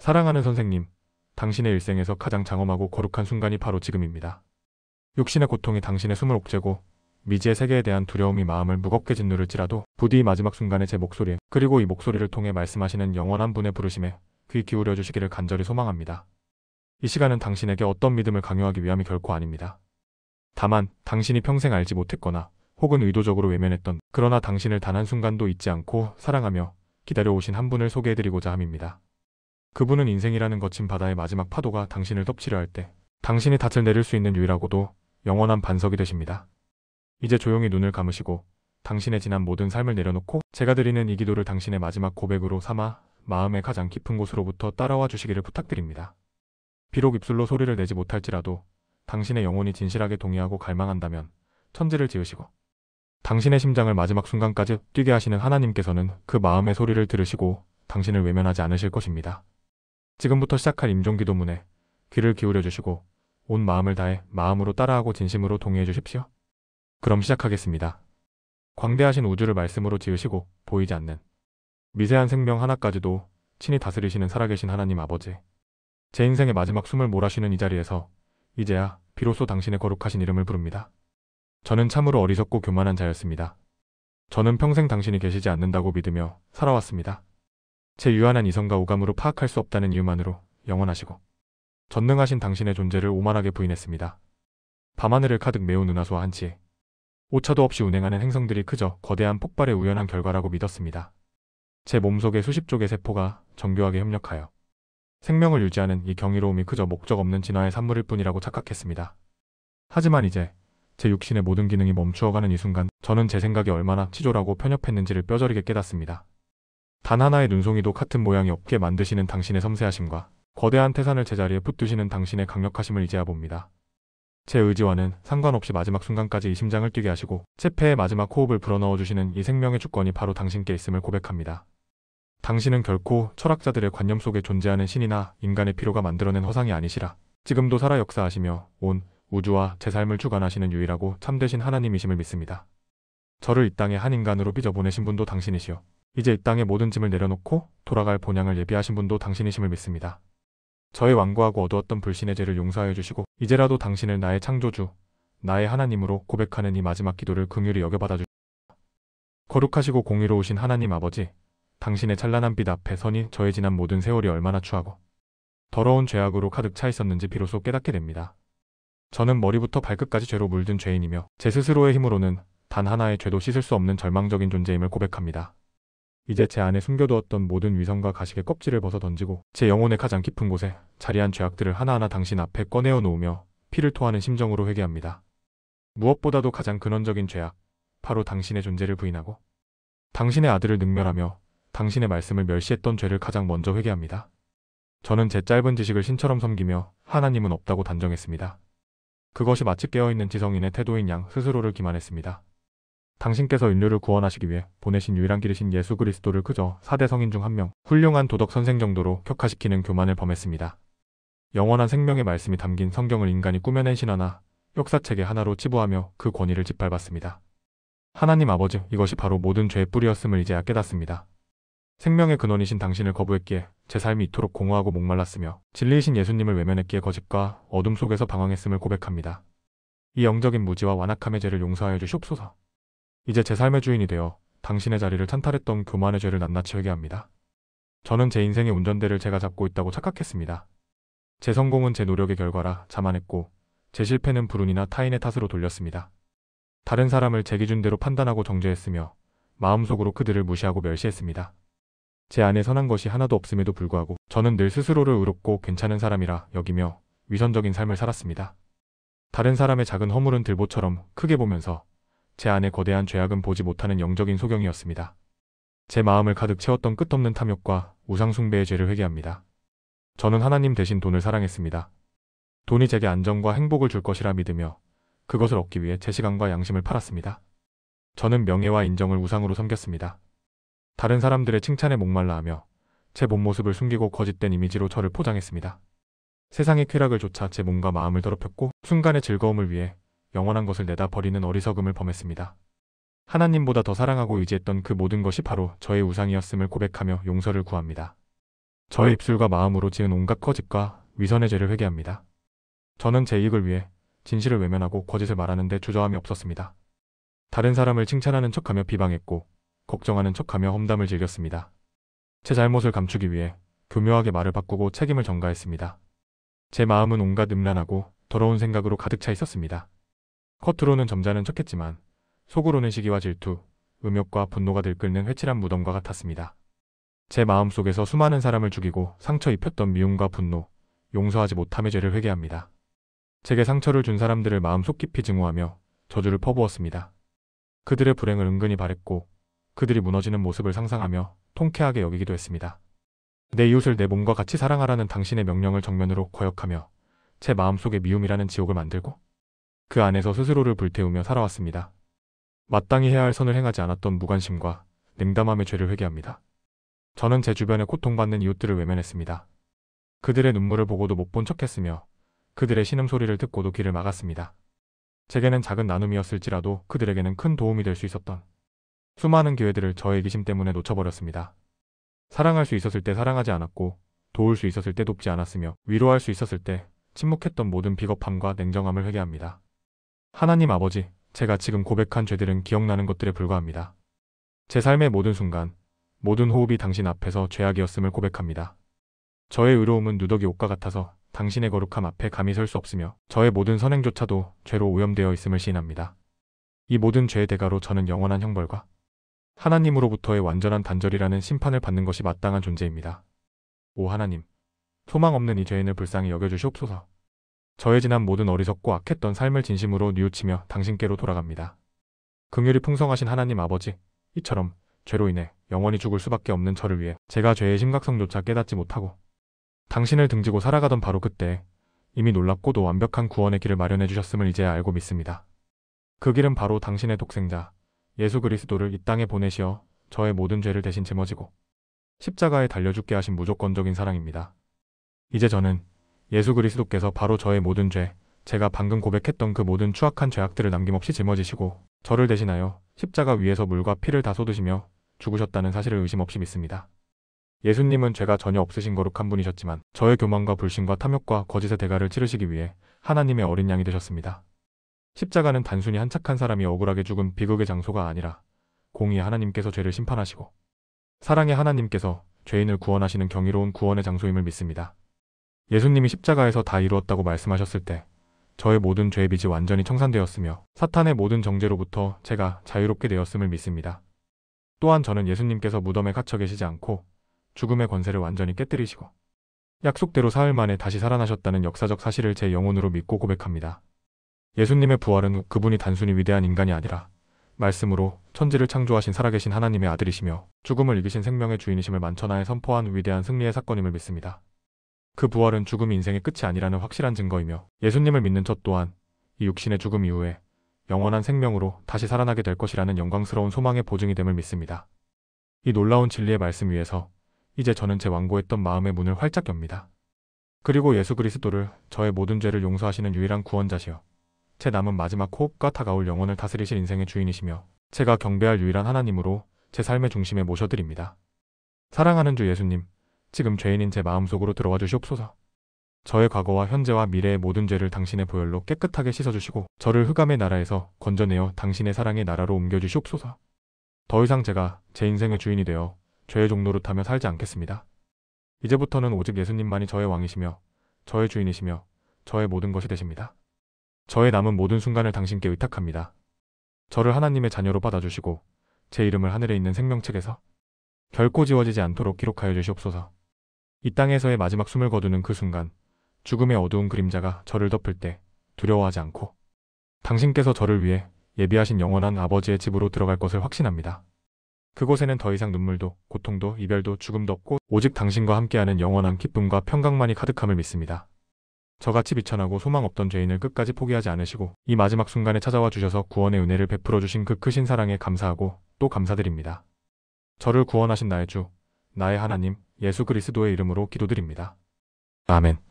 사랑하는 선생님, 당신의 일생에서 가장 장엄하고 거룩한 순간이 바로 지금입니다. 육신의 고통이 당신의 숨을 옥죄고 미지의 세계에 대한 두려움이 마음을 무겁게 짓누를지라도 부디 이 마지막 순간에 제 목소리에, 그리고 이 목소리를 통해 말씀하시는 영원한 분의 부르심에 귀 기울여 주시기를 간절히 소망합니다. 이 시간은 당신에게 어떤 믿음을 강요하기 위함이 결코 아닙니다. 다만 당신이 평생 알지 못했거나 혹은 의도적으로 외면했던, 그러나 당신을 단 한순간도 잊지 않고 사랑하며 기다려오신 한 분을 소개해드리고자 함입니다. 그분은 인생이라는 거친 바다의 마지막 파도가 당신을 덮치려 할 때 당신이 닻을 내릴 수 있는 유일하고도 영원한 반석이 되십니다. 이제 조용히 눈을 감으시고 당신의 지난 모든 삶을 내려놓고 제가 드리는 이 기도를 당신의 마지막 고백으로 삼아 마음의 가장 깊은 곳으로부터 따라와 주시기를 부탁드립니다. 비록 입술로 소리를 내지 못할지라도 당신의 영혼이 진실하게 동의하고 갈망한다면 천지를 지으시고 당신의 심장을 마지막 순간까지 뛰게 하시는 하나님께서는 그 마음의 소리를 들으시고 당신을 외면하지 않으실 것입니다. 지금부터 시작할 임종기도문에 귀를 기울여 주시고 온 마음을 다해 마음으로 따라하고 진심으로 동의해 주십시오. 그럼 시작하겠습니다. 광대하신 우주를 말씀으로 지으시고 보이지 않는 미세한 생명 하나까지도 친히 다스리시는 살아계신 하나님 아버지, 제 인생의 마지막 숨을 몰아쉬는 이 자리에서 이제야 비로소 당신의 거룩하신 이름을 부릅니다. 저는 참으로 어리석고 교만한 자였습니다. 저는 평생 당신이 계시지 않는다고 믿으며 살아왔습니다. 제 유한한 이성과 오감으로 파악할 수 없다는 이유만으로 영원하시고 전능하신 당신의 존재를 오만하게 부인했습니다. 밤하늘을 가득 메운 은하수와 한치에 오차도 없이 운행하는 행성들이 그저 거대한 폭발의 우연한 결과라고 믿었습니다. 제 몸속의 수십 쪽의 세포가 정교하게 협력하여 생명을 유지하는 이 경이로움이 그저 목적 없는 진화의 산물일 뿐이라고 착각했습니다. 하지만 이제 제 육신의 모든 기능이 멈추어가는 이 순간, 저는 제 생각이 얼마나 치졸하고 편협했는지를 뼈저리게 깨닫습니다. 단 하나의 눈송이도 같은 모양이 없게 만드시는 당신의 섬세하심과 거대한 태산을 제자리에 붙드시는 당신의 강력하심을 이제야 봅니다. 제 의지와는 상관없이 마지막 순간까지 이 심장을 뛰게 하시고 제 폐에 마지막 호흡을 불어넣어 주시는 이 생명의 주권이 바로 당신께 있음을 고백합니다. 당신은 결코 철학자들의 관념 속에 존재하는 신이나 인간의 피로가 만들어낸 허상이 아니시라 지금도 살아 역사하시며 온 우주와 제 삶을 주관하시는 유일하고 참되신 하나님이심을 믿습니다. 저를 이 땅에 한 인간으로 빚어 보내신 분도 당신이시오. 이제 이 땅의 모든 짐을 내려놓고 돌아갈 본향을 예비하신 분도 당신이심을 믿습니다. 저의 완고하고 어두웠던 불신의 죄를 용서하여 주시고 이제라도 당신을 나의 창조주, 나의 하나님으로 고백하는 이 마지막 기도를 긍휼히 여겨받아 주시옵소서. 거룩하시고 공의로우신 하나님 아버지, 당신의 찬란한 빛 앞에 서니 저의 지난 모든 세월이 얼마나 추하고 더러운 죄악으로 가득 차 있었는지 비로소 깨닫게 됩니다. 저는 머리부터 발끝까지 죄로 물든 죄인이며 제 스스로의 힘으로는 단 하나의 죄도 씻을 수 없는 절망적인 존재임을 고백합니다. 이제 제 안에 숨겨두었던 모든 위선과 가식의 껍질을 벗어 던지고 제 영혼의 가장 깊은 곳에 자리한 죄악들을 하나하나 당신 앞에 꺼내어 놓으며 피를 토하는 심정으로 회개합니다. 무엇보다도 가장 근원적인 죄악, 바로 당신의 존재를 부인하고 당신의 아들을 능멸하며 당신의 말씀을 멸시했던 죄를 가장 먼저 회개합니다. 저는 제 짧은 지식을 신처럼 섬기며 하나님은 없다고 단정했습니다. 그것이 마치 깨어있는 지성인의 태도인 양 스스로를 기만했습니다. 당신께서 인류를 구원하시기 위해 보내신 유일한 길이신 예수 그리스도를 그저 4대 성인 중 한 명, 훌륭한 도덕 선생 정도로 격하시키는 교만을 범했습니다. 영원한 생명의 말씀이 담긴 성경을 인간이 꾸며낸 신화나 역사책의 하나로 치부하며 그 권위를 짓밟았습니다. 하나님 아버지, 이것이 바로 모든 죄의 뿌리였음을 이제야 깨닫습니다. 생명의 근원이신 당신을 거부했기에 제 삶이 이토록 공허하고 목말랐으며 진리이신 예수님을 외면했기에 거짓과 어둠 속에서 방황했음을 고백합니다. 이 영적인 무지와 완악함의 죄를 용서하여 주시옵소서. 이제 제 삶의 주인이 되어 당신의 자리를 찬탈했던 교만의 죄를 낱낱이 회개합니다. 저는 제 인생의 운전대를 제가 잡고 있다고 착각했습니다. 제 성공은 제 노력의 결과라 자만했고 제 실패는 불운이나 타인의 탓으로 돌렸습니다. 다른 사람을 제 기준대로 판단하고 정죄했으며 마음속으로 그들을 무시하고 멸시했습니다. 제 안에 선한 것이 하나도 없음에도 불구하고 저는 늘 스스로를 의롭고 괜찮은 사람이라 여기며 위선적인 삶을 살았습니다. 다른 사람의 작은 허물은 들보처럼 크게 보면서 제 안에 거대한 죄악은 보지 못하는 영적인 소경이었습니다. 제 마음을 가득 채웠던 끝없는 탐욕과 우상숭배의 죄를 회개합니다. 저는 하나님 대신 돈을 사랑했습니다. 돈이 제게 안정과 행복을 줄 것이라 믿으며 그것을 얻기 위해 제 시간과 양심을 팔았습니다. 저는 명예와 인정을 우상으로 섬겼습니다. 다른 사람들의 칭찬에 목말라 하며 제 본 모습을 숨기고 거짓된 이미지로 저를 포장했습니다. 세상의 쾌락을 좇아 제 몸과 마음을 더럽혔고 순간의 즐거움을 위해 영원한 것을 내다 버리는 어리석음을 범했습니다. 하나님보다 더 사랑하고 의지했던 그 모든 것이 바로 저의 우상이었음을 고백하며 용서를 구합니다. 저의 입술과 마음으로 지은 온갖 거짓과 위선의 죄를 회개합니다. 저는 제 이익을 위해 진실을 외면하고 거짓을 말하는데 주저함이 없었습니다. 다른 사람을 칭찬하는 척하며 비방했고 걱정하는 척하며 험담을 즐겼습니다. 제 잘못을 감추기 위해 교묘하게 말을 바꾸고 책임을 전가했습니다. 제 마음은 온갖 음란하고 더러운 생각으로 가득 차 있었습니다. 겉으로는 점잖은 척했지만 속으로는 시기와 질투, 음욕과 분노가 들끓는 회칠한 무덤과 같았습니다. 제 마음속에서 수많은 사람을 죽이고 상처 입혔던 미움과 분노, 용서하지 못함의 죄를 회개합니다. 제게 상처를 준 사람들을 마음속 깊이 증오하며 저주를 퍼부었습니다. 그들의 불행을 은근히 바랬고 그들이 무너지는 모습을 상상하며 통쾌하게 여기기도 했습니다. 내 이웃을 내 몸과 같이 사랑하라는 당신의 명령을 정면으로 거역하며 제 마음속에 미움이라는 지옥을 만들고 그 안에서 스스로를 불태우며 살아왔습니다. 마땅히 해야 할 선을 행하지 않았던 무관심과 냉담함의 죄를 회개합니다. 저는 제 주변에 고통받는 이웃들을 외면했습니다. 그들의 눈물을 보고도 못 본 척했으며 그들의 신음소리를 듣고도 귀를 막았습니다. 제게는 작은 나눔이었을지라도 그들에게는 큰 도움이 될 수 있었던 수많은 기회들을 저의 이기심 때문에 놓쳐버렸습니다. 사랑할 수 있었을 때 사랑하지 않았고 도울 수 있었을 때 돕지 않았으며 위로할 수 있었을 때 침묵했던 모든 비겁함과 냉정함을 회개합니다. 하나님 아버지, 제가 지금 고백한 죄들은 기억나는 것들에 불과합니다. 제 삶의 모든 순간, 모든 호흡이 당신 앞에서 죄악이었음을 고백합니다. 저의 의로움은 누더기 옷과 같아서 당신의 거룩함 앞에 감히 설 수 없으며 저의 모든 선행조차도 죄로 오염되어 있음을 시인합니다. 이 모든 죄의 대가로 저는 영원한 형벌과 하나님으로부터의 완전한 단절이라는 심판을 받는 것이 마땅한 존재입니다. 오 하나님, 소망 없는 이 죄인을 불쌍히 여겨주시옵소서. 저의 지난 모든 어리석고 악했던 삶을 진심으로 뉘우치며 당신께로 돌아갑니다. 긍휼이 풍성하신 하나님 아버지, 이처럼 죄로 인해 영원히 죽을 수밖에 없는 저를 위해 제가 죄의 심각성조차 깨닫지 못하고 당신을 등지고 살아가던 바로 그때 이미 놀랍고도 완벽한 구원의 길을 마련해 주셨음을 이제야 알고 믿습니다. 그 길은 바로 당신의 독생자 예수 그리스도를 이 땅에 보내시어 저의 모든 죄를 대신 짊어지고 십자가에 달려 죽게 하신 무조건적인 사랑입니다. 이제 저는 예수 그리스도께서 바로 저의 모든 죄, 제가 방금 고백했던 그 모든 추악한 죄악들을 남김없이 짊어지시고 저를 대신하여 십자가 위에서 물과 피를 다 쏟으시며 죽으셨다는 사실을 의심 없이 믿습니다. 예수님은 죄가 전혀 없으신 거룩한 분이셨지만 저의 교만과 불신과 탐욕과 거짓의 대가를 치르시기 위해 하나님의 어린 양이 되셨습니다. 십자가는 단순히 한 착한 사람이 억울하게 죽은 비극의 장소가 아니라 공의의 하나님께서 죄를 심판하시고 사랑의 하나님께서 죄인을 구원하시는 경이로운 구원의 장소임을 믿습니다. 예수님이 십자가에서 다 이루었다고 말씀하셨을 때 저의 모든 죄의 빚이 완전히 청산되었으며 사탄의 모든 정죄로부터 제가 자유롭게 되었음을 믿습니다. 또한 저는 예수님께서 무덤에 갇혀 계시지 않고 죽음의 권세를 완전히 깨뜨리시고 약속대로 사흘 만에 다시 살아나셨다는 역사적 사실을 제 영혼으로 믿고 고백합니다. 예수님의 부활은 그분이 단순히 위대한 인간이 아니라 말씀으로 천지를 창조하신 살아계신 하나님의 아들이시며 죽음을 이기신 생명의 주인이심을 만천하에 선포한 위대한 승리의 사건임을 믿습니다. 그 부활은 죽음이 인생의 끝이 아니라는 확실한 증거이며 예수님을 믿는 저 또한 이 육신의 죽음 이후에 영원한 생명으로 다시 살아나게 될 것이라는 영광스러운 소망의 보증이 됨을 믿습니다. 이 놀라운 진리의 말씀 위에서 이제 저는 제 완고했던 마음의 문을 활짝 엽니다. 그리고 예수 그리스도를 저의 모든 죄를 용서하시는 유일한 구원자시여 제 남은 마지막 호흡과 다가올 영혼을 다스리실 인생의 주인이시며 제가 경배할 유일한 하나님으로 제 삶의 중심에 모셔드립니다. 사랑하는 주 예수님, 지금 죄인인 제 마음속으로 들어와 주시옵소서. 저의 과거와 현재와 미래의 모든 죄를 당신의 보혈로 깨끗하게 씻어주시고 저를 흑암의 나라에서 건져내어 당신의 사랑의 나라로 옮겨주시옵소서. 더 이상 제가 제 인생의 주인이 되어 죄의 종노릇 하며 살지 않겠습니다. 이제부터는 오직 예수님만이 저의 왕이시며 저의 주인이시며 저의 모든 것이 되십니다. 저의 남은 모든 순간을 당신께 의탁합니다. 저를 하나님의 자녀로 받아주시고 제 이름을 하늘에 있는 생명책에서 결코 지워지지 않도록 기록하여 주시옵소서. 이 땅에서의 마지막 숨을 거두는 그 순간 죽음의 어두운 그림자가 저를 덮을 때 두려워하지 않고 당신께서 저를 위해 예비하신 영원한 아버지의 집으로 들어갈 것을 확신합니다. 그곳에는 더 이상 눈물도 고통도 이별도 죽음도 없고 오직 당신과 함께하는 영원한 기쁨과 평강만이 가득함을 믿습니다. 저같이 비천하고 소망 없던 죄인을 끝까지 포기하지 않으시고 이 마지막 순간에 찾아와 주셔서 구원의 은혜를 베풀어 주신 그 크신 사랑에 감사하고 또 감사드립니다. 저를 구원하신 나의 주, 나의 하나님 예수 그리스도의 이름으로 기도드립니다. 아멘.